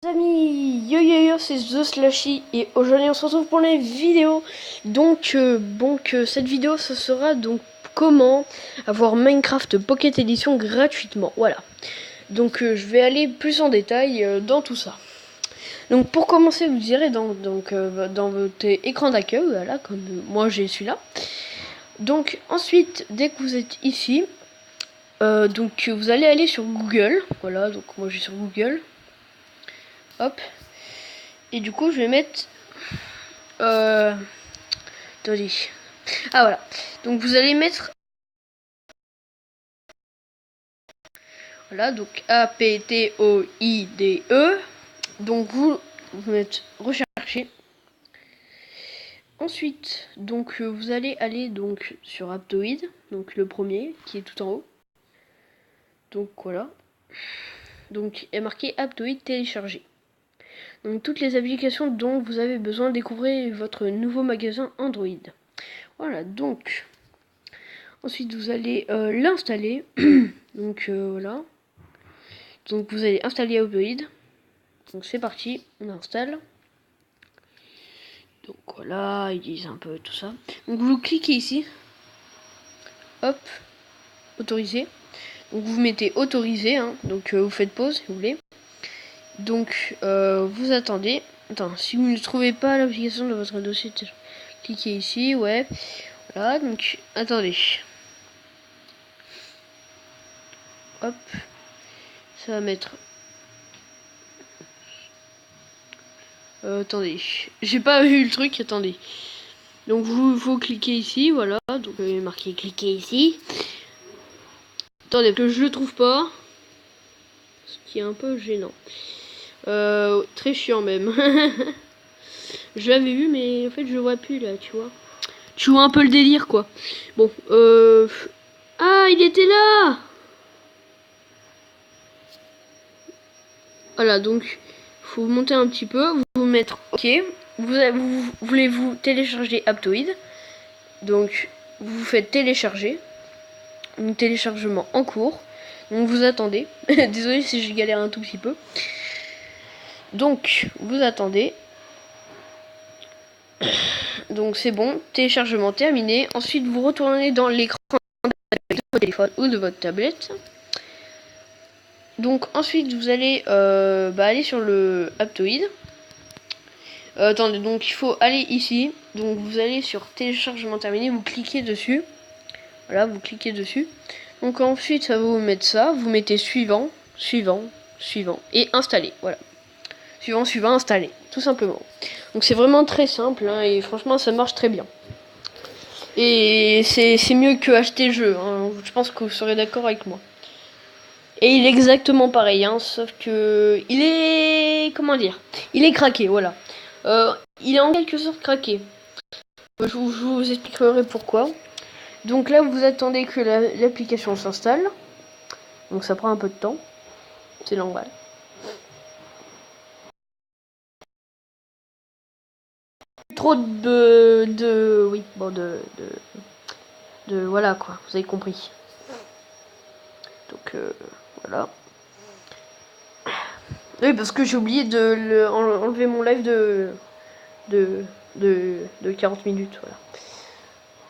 Amis, yo yo yo, c'est The Slashy et aujourd'hui on se retrouve pour les vidéos. Donc cette vidéo ce sera donc comment avoir Minecraft Pocket Edition gratuitement. Voilà. Donc je vais aller plus en détail dans tout ça. Donc pour commencer, vous irez dans votre écran d'accueil, voilà, comme moi j'ai celui-là. Donc ensuite, dès que vous êtes ici, vous allez aller sur Google. Voilà, donc moi j'ai sur Google. Hop. Et du coup, je vais mettre... Attendez. Ah, voilà. Donc, vous allez mettre... Voilà, donc A-P-T-O-I-D-E. Donc, vous mettez rechercher. Ensuite, donc, vous allez aller donc sur Aptoide. Donc, le premier, qui est tout en haut. Donc, voilà. Donc, il est marqué Aptoide télécharger. Donc, toutes les applications dont vous avez besoin, découvrez votre nouveau magasin Android. Voilà, donc... Ensuite, vous allez l'installer. Donc, voilà. Donc, vous allez installer Aptoide. Donc, c'est parti. On installe. Donc, voilà. Ils disent un peu tout ça. Donc, vous cliquez ici. Hop. Autoriser. Donc, vous mettez autoriser. Hein. Donc, vous faites pause si vous voulez. Donc, vous attendez. Attends, si vous ne trouvez pas l'application de votre dossier, cliquez ici. Ouais. Voilà. Donc, attendez. Hop. Ça va mettre... attendez, j'ai pas vu le truc, attendez. Donc vous cliquez ici, voilà. Donc il est marqué cliquer ici. Attendez, que je le trouve pas. Ce qui est un peu gênant. Très chiant même. Je l'avais vu, mais en fait je le vois plus là, tu vois. Tu vois un peu le délire quoi. Bon, ah, il était là. Voilà, donc faut monter un petit peu, vous mettre OK. Voulez-vous télécharger Aptoide? Donc vous faites télécharger. Un téléchargement en cours. Donc vous attendez. Désolé si je galère un tout petit peu. Donc vous attendez. Donc c'est bon, téléchargement terminé. Ensuite vous retournez dans l'écran de votre téléphone ou de votre tablette. Donc ensuite vous allez aller sur le Aptoide. Attendez, donc il faut aller ici. Donc vous allez sur téléchargement terminé, vous cliquez dessus. Voilà, vous cliquez dessus. Donc ensuite ça va vous mettre ça. Vous mettez suivant, suivant, suivant et installer. Voilà. Suivant, suivant, installer. Tout simplement. Donc c'est vraiment très simple hein, et franchement ça marche très bien. Et c'est mieux que acheter le jeu. Hein. Je pense que vous serez d'accord avec moi. Et il est exactement pareil, hein, sauf que il est... Comment dire? Il est craqué, voilà. Il est en quelque sorte craqué. Je vous expliquerai pourquoi. Donc là, vous attendez que l'application s'installe. Donc ça prend un peu de temps. C'est normal. Trop oui, bon, voilà quoi, vous avez compris. Donc voilà. Oui, parce que j'ai oublié de enlever mon live de 40 minutes, voilà.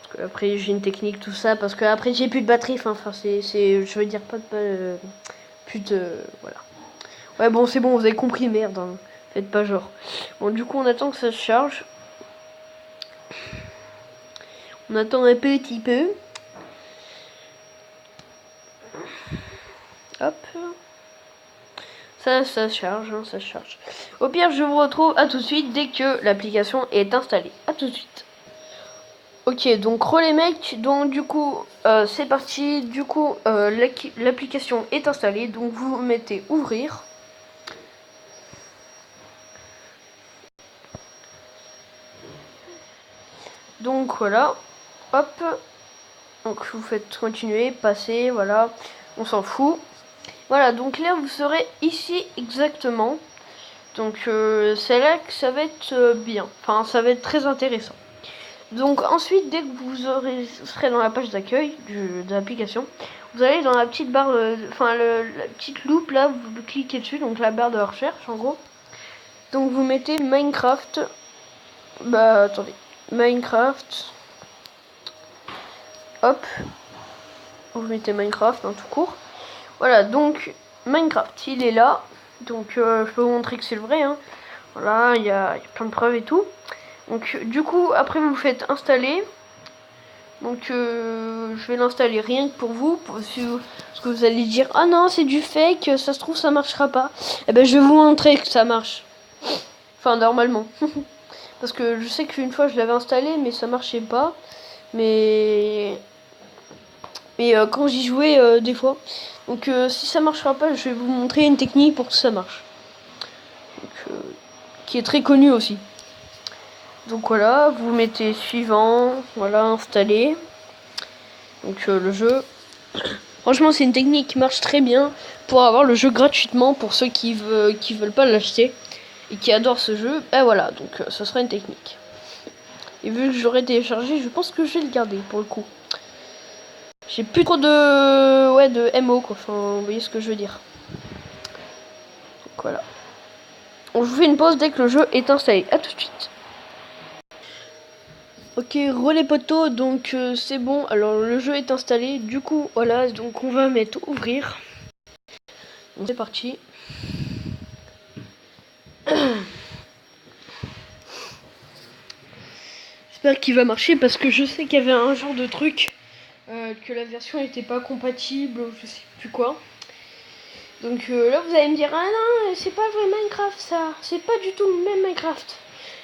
Parce que après j'ai une technique, tout ça, parce que après j'ai plus de batterie, enfin je veux dire pas de... plus de... voilà. Ouais bon c'est bon, vous avez compris, merde, hein. Faites pas genre. Bon du coup on attend que ça se charge. On attend un petit peu. Hop. Ça charge, hein, ça charge. Au pire, je vous retrouve à tout de suite dès que l'application est installée. À tout de suite. Ok, donc relais mec, donc du coup, c'est parti. Du coup, l'application est installée, donc vous mettez ouvrir. Donc voilà, hop. Donc vous faites continuer, passer, voilà. On s'en fout. Voilà, donc là vous serez ici exactement. Donc c'est là que ça va être bien. Enfin, ça va être très intéressant. Donc ensuite, dès que vous serez dans la page d'accueil de l'application, vous allez dans la petite barre, la petite loupe là, vous cliquez dessus, donc la barre de recherche en gros. Donc vous mettez Minecraft. Bah attendez. Minecraft. Hop. Vous mettez Minecraft tout court. Voilà, donc Minecraft, il est là. Donc je peux vous montrer que c'est le vrai. Hein. Voilà, il y a plein de preuves et tout. Donc du coup, après vous faites installer. Donc je vais l'installer rien que pour vous. Parce que vous allez dire, ah non, c'est du fake, ça se trouve ça marchera pas. Eh ben je vais vous montrer que ça marche. Enfin, normalement. Parce que je sais qu'une fois je l'avais installé, mais ça marchait pas. Mais quand j'y jouais des fois. Donc si ça marchera pas, je vais vous montrer une technique pour que ça marche. Donc, qui est très connue aussi. Donc voilà, vous mettez suivant, voilà, installer. Donc le jeu. Franchement, c'est une technique qui marche très bien pour avoir le jeu gratuitement pour ceux qui veulent pas l'acheter et qui adorent ce jeu. Ben voilà, donc ce sera une technique. Et vu que j'aurais téléchargé, je pense que je vais le garder pour le coup. J'ai plus trop de MO quoi. Enfin, vous voyez ce que je veux dire. Donc voilà. On vous fait une pause dès que le jeu est installé. A tout de suite. Ok, relais poteau, donc c'est bon. Alors le jeu est installé. Du coup, voilà, donc on va mettre ouvrir. Donc c'est parti. J'espère qu'il va marcher parce que je sais qu'il y avait un genre de truc que la version n'était pas compatible, je sais plus quoi. Donc là vous allez me dire, ah non, c'est pas le vrai Minecraft ça, c'est pas du tout le même Minecraft.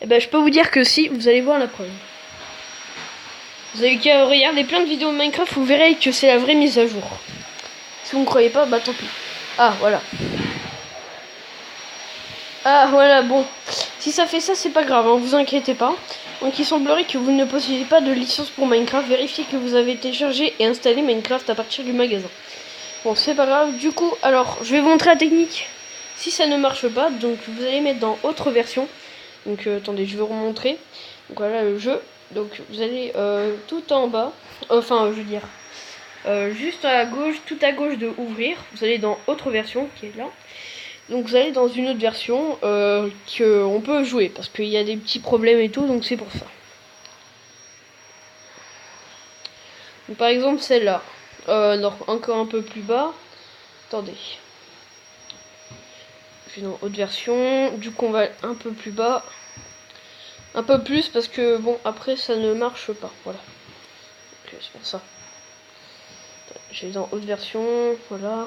Et ben je peux vous dire que si, vous allez voir la preuve. Vous avez qu'à regarder plein de vidéos de Minecraft, vous verrez que c'est la vraie mise à jour. Si vous ne croyez pas, bah tant pis. Ah voilà. Ah voilà, bon. Si ça fait ça, c'est pas grave, hein, vous inquiétez pas. Donc il semblerait que vous ne possédez pas de licence pour Minecraft. Vérifiez que vous avez téléchargé et installé Minecraft à partir du magasin. Bon, c'est pas grave. Du coup, alors, je vais vous montrer la technique. Si ça ne marche pas, donc vous allez mettre dans autre version. Donc attendez, je vais vous remontrer. Donc voilà le jeu. Donc vous allez tout en bas. Enfin, je veux dire, juste à gauche, tout à gauche de ouvrir. Vous allez dans autre version qui est là. Donc vous allez dans une autre version qu'on peut jouer parce qu'il y a des petits problèmes et tout, donc c'est pour ça. Donc, par exemple celle-là. Non, encore un peu plus bas. Attendez. Je vais dans autre version. Du coup on va un peu plus bas. Un peu plus parce que bon après ça ne marche pas. Voilà. C'est pour ça. Je vais dans autre version. Voilà.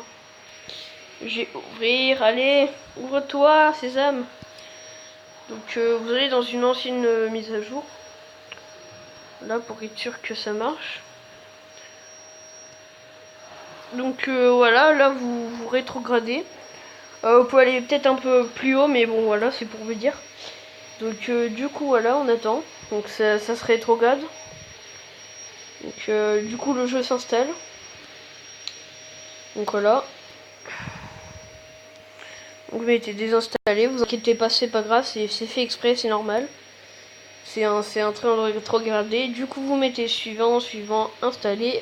J'ai ouvrir. Allez, ouvre-toi, sésame. Donc vous allez dans une ancienne mise à jour. Là pour être sûr que ça marche. Donc voilà, là vous rétrogradez. Vous pouvez aller peut-être un peu plus haut, mais bon voilà, c'est pour vous dire. Donc du coup voilà, on attend. Donc ça se rétrograde. Donc du coup le jeu s'installe. Donc voilà. Donc vous mettez désinstallé, vous inquiétez pas, c'est pas grave, c'est fait exprès, c'est normal. C'est un train de rétrograder. Du coup vous mettez suivant, suivant, installé.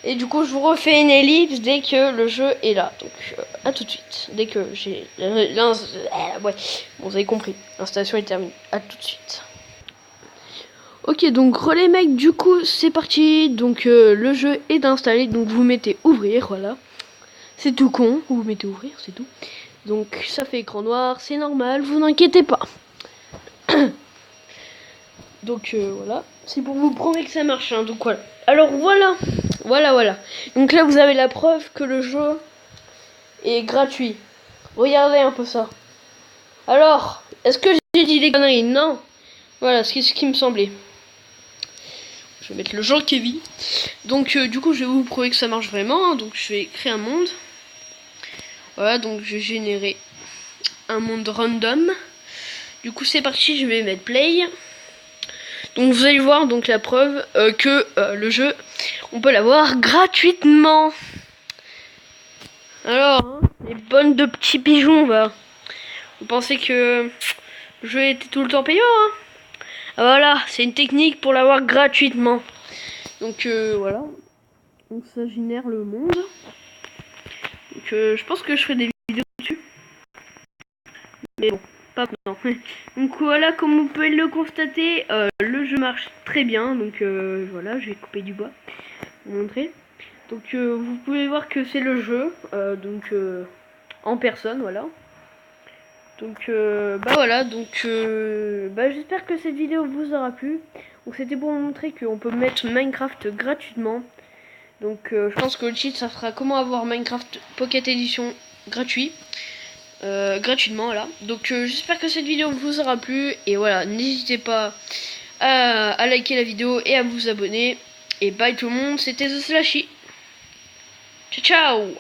Et du coup je vous refais une ellipse dès que le jeu est là. Donc à tout de suite. Dès que j'ai ouais, bon, vous avez compris. L'installation est terminée. À tout de suite. Ok, donc relais mec, du coup c'est parti. Donc le jeu est installé. Donc vous mettez ouvrir, voilà. C'est tout con. Vous mettez ouvrir, c'est tout. Donc ça fait écran noir, c'est normal, vous n'inquiétez pas. Donc voilà, c'est pour vous prouver que ça marche. Hein, donc voilà. Alors voilà. Voilà. Donc là vous avez la preuve que le jeu est gratuit. Regardez un peu ça. Alors, est-ce que j'ai dit des conneries? Non. Voilà, c'est ce qui me semblait. Je vais mettre le Jean Kevin. Donc du coup je vais vous prouver que ça marche vraiment. Hein, donc je vais créer un monde. Voilà, donc je vais générer un monde random. Du coup c'est parti, je vais mettre play. Donc vous allez voir donc la preuve que le jeu, on peut l'avoir gratuitement. Alors, hein, les bonnes de petits pigeons, bah, vous pensez que le jeu était tout le temps payant, hein? Ah, voilà, c'est une technique pour l'avoir gratuitement. Donc voilà, donc ça génère le monde. Donc je pense que je ferai des vidéos dessus. Mais bon, pas maintenant. Donc voilà, comme vous pouvez le constater, le jeu marche très bien. Donc voilà, je vais couper du bois, vous montrer. Donc vous pouvez voir que c'est le jeu, en personne, voilà. Donc bah voilà, donc bah, j'espère que cette vidéo vous aura plu. Donc c'était pour vous montrer qu'on peut mettre Minecraft gratuitement. Donc je pense que le cheat ça sera comment avoir Minecraft Pocket Edition gratuit. Gratuitement voilà. Donc j'espère que cette vidéo vous aura plu. Et voilà, n'hésitez pas à liker la vidéo et à vous abonner. Et bye tout le monde, c'était The Slashy. Ciao ciao.